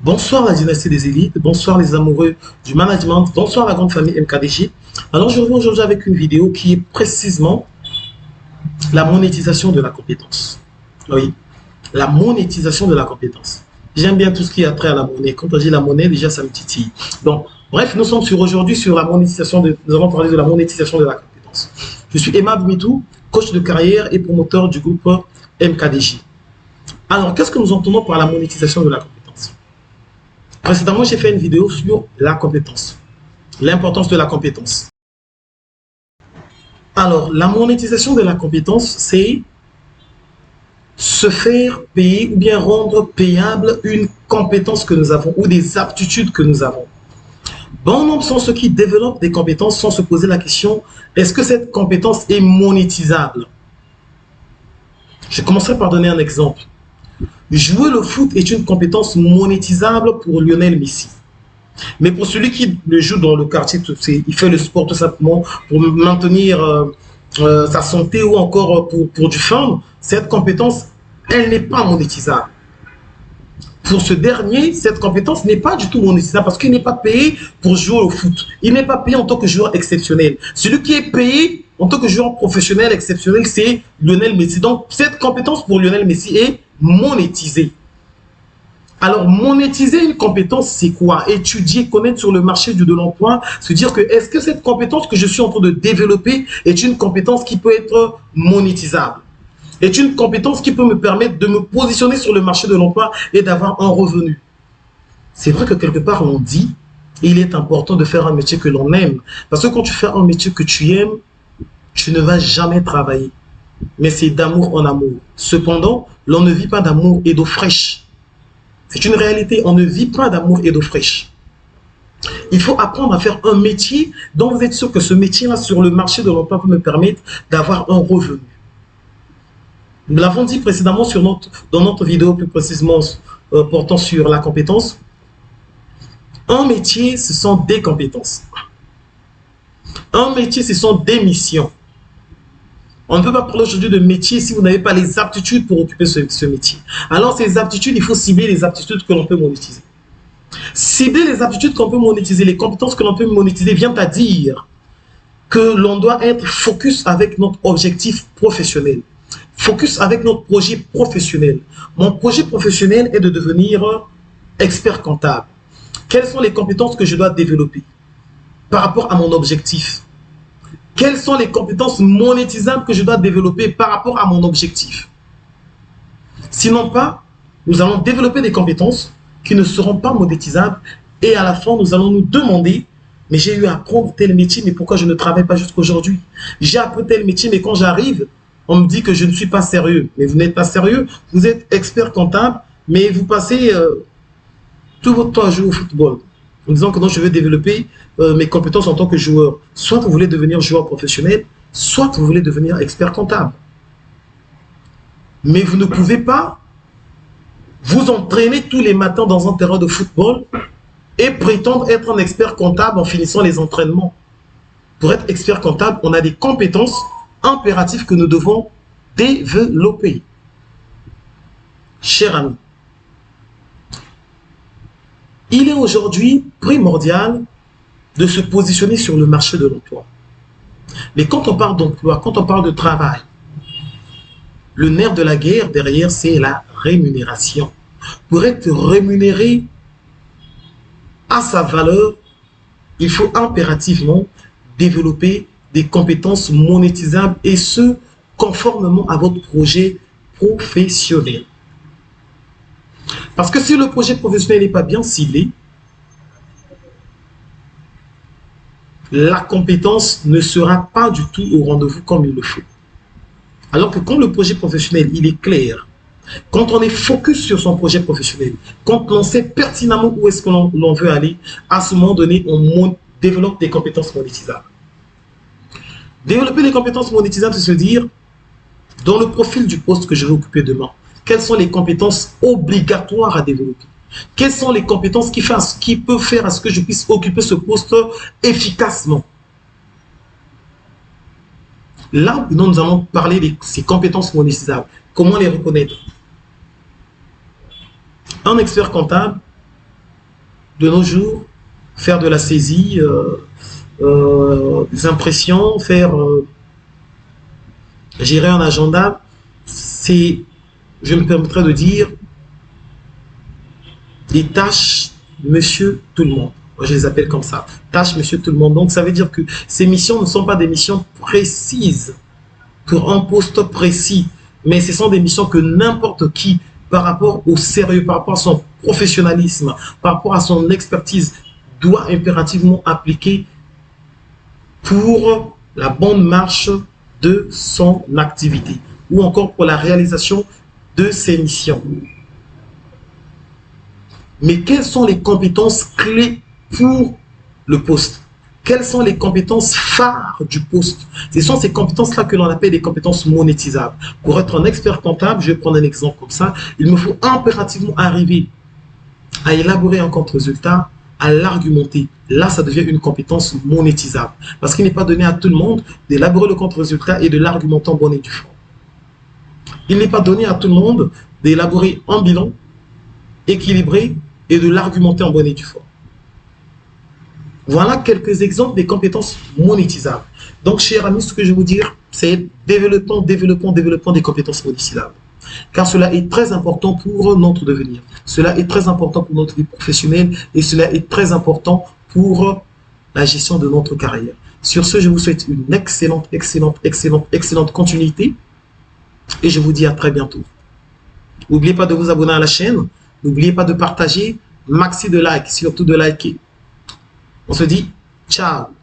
Bonsoir la dynastie des élites, bonsoir les amoureux du management, bonsoir la grande famille MKDG. Alors je reviens aujourd'hui avec une vidéo qui est précisément la monétisation de la compétence. Oui, la monétisation de la compétence. J'aime bien tout ce qui a trait à la monnaie. Quand on dit la monnaie, déjà ça me titille. Donc, bref, nous sommes aujourd'hui sur la monétisation nous allons parler de la monétisation de la compétence. Je suis Emma Mitou, coach de carrière et promoteur du groupe MKDJ. Alors, qu'est-ce que nous entendons par la monétisation de la compétence? Précédemment, j'ai fait une vidéo sur la compétence, l'importance de la compétence. Alors, la monétisation de la compétence, c'est se faire payer ou bien rendre payable une compétence que nous avons ou des aptitudes que nous avons. Bon nombre sont ceux qui développent des compétences sans se poser la question, est-ce que cette compétence est monétisable? Je commencerai par donner un exemple. Jouer le foot est une compétence monétisable pour Lionel Messi. Mais pour celui qui le joue dans le quartier, il fait le sport tout simplement pour maintenir sa santé ou encore pour du fun, cette compétence, elle n'est pas monétisable. Pour ce dernier, cette compétence n'est pas du tout monétisable parce qu'il n'est pas payé pour jouer au foot. Il n'est pas payé en tant que joueur exceptionnel. Celui qui est payé en tant que joueur professionnel exceptionnel, c'est Lionel Messi. Donc, cette compétence pour Lionel Messi est monétisée. Alors, monétiser une compétence, c'est quoi? Étudier, connaître sur le marché de l'emploi, se dire que est-ce que cette compétence que je suis en train de développer est une compétence qui peut être monétisable? Est une compétence qui peut me permettre de me positionner sur le marché de l'emploi et d'avoir un revenu. C'est vrai que quelque part, on dit, il est important de faire un métier que l'on aime. Parce que quand tu fais un métier que tu aimes, tu ne vas jamais travailler. Mais c'est d'amour en amour. Cependant, l'on ne vit pas d'amour et d'eau fraîche. C'est une réalité, on ne vit pas d'amour et d'eau fraîche. Il faut apprendre à faire un métier dont vous êtes sûr que ce métier-là sur le marché de l'emploi peut me permettre d'avoir un revenu. Nous l'avons dit précédemment dans notre vidéo, plus précisément portant sur la compétence. Un métier, ce sont des compétences. Un métier, ce sont des missions. On ne peut pas parler aujourd'hui de métier si vous n'avez pas les aptitudes pour occuper ce métier. Alors, ces aptitudes, il faut cibler les aptitudes que l'on peut monétiser. Cibler les aptitudes qu'on peut monétiser, les compétences que l'on peut monétiser, vient à dire que l'on doit être focus avec notre objectif professionnel. Focus avec notre projet professionnel. Mon projet professionnel est de devenir expert comptable. Quelles sont les compétences que je dois développer par rapport à mon objectif? Quelles sont les compétences monétisables que je dois développer par rapport à mon objectif? Sinon pas, nous allons développer des compétences qui ne seront pas monétisables et à la fin, nous allons nous demander, mais j'ai eu à apprendre tel métier, mais pourquoi je ne travaille pas jusqu'à aujourd'hui? J'ai appris tel métier, mais quand j'arrive, on me dit que je ne suis pas sérieux. Mais vous n'êtes pas sérieux, vous êtes expert comptable, mais vous passez tout votre temps à jouer au football. En disant que non, je veux développer mes compétences en tant que joueur. Soit vous voulez devenir joueur professionnel, soit vous voulez devenir expert comptable. Mais vous ne pouvez pas vous entraîner tous les matins dans un terrain de football et prétendre être un expert comptable en finissant les entraînements. Pour être expert comptable, on a des compétences impératifs que nous devons développer. Cher ami, il est aujourd'hui primordial de se positionner sur le marché de l'emploi. Mais quand on parle d'emploi, quand on parle de travail, le nerf de la guerre derrière, c'est la rémunération. Pour être rémunéré à sa valeur, il faut impérativement développer des compétences monétisables et ce, conformément à votre projet professionnel. Parce que si le projet professionnel n'est pas bien ciblé, la compétence ne sera pas du tout au rendez-vous comme il le faut. Alors que quand le projet professionnel, il est clair, quand on est focus sur son projet professionnel, quand on sait pertinemment où est-ce que l'on veut aller, à ce moment donné, on développe des compétences monétisables. Développer les compétences monétisables, c'est se dire, dans le profil du poste que je vais occuper demain, quelles sont les compétences obligatoires à développer? Quelles sont les compétences qui peuvent faire à ce que je puisse occuper ce poste efficacement? Là, nous allons parler de ces compétences monétisables. Comment les reconnaître? Un expert comptable de nos jours, faire de la saisie, des impressions, gérer un agenda, c'est, je me permettrai de dire, des tâches monsieur tout le monde. Moi, je les appelle comme ça, tâches monsieur tout le monde. Donc ça veut dire que ces missions ne sont pas des missions précises pour un poste précis, mais ce sont des missions que n'importe qui, par rapport au sérieux, par rapport à son professionnalisme, par rapport à son expertise, doit impérativement appliquer pour la bonne marche de son activité ou encore pour la réalisation de ses missions. Mais quelles sont les compétences clés pour le poste? Quelles sont les compétences phares du poste? Ce sont ces compétences-là que l'on appelle des compétences monétisables. Pour être un expert comptable, je vais prendre un exemple comme ça, il me faut impérativement arriver à élaborer un compte-résultat, à l'argumenter. Là, ça devient une compétence monétisable. Parce qu'il n'est pas donné à tout le monde d'élaborer le compte-résultat et de l'argumenter en bonne et due forme. Il n'est pas donné à tout le monde d'élaborer un bilan équilibré et de l'argumenter en bonne et due forme. Voilà quelques exemples des compétences monétisables. Donc, chers amis, ce que je vais vous dire, c'est développons des compétences monétisables. Car cela est très important pour notre devenir. Cela est très important pour notre vie professionnelle et cela est très important pour la gestion de notre carrière. Sur ce, je vous souhaite une excellente continuité et je vous dis à très bientôt. N'oubliez pas de vous abonner à la chaîne, n'oubliez pas de partager, maxi de likes, surtout de liker. On se dit ciao.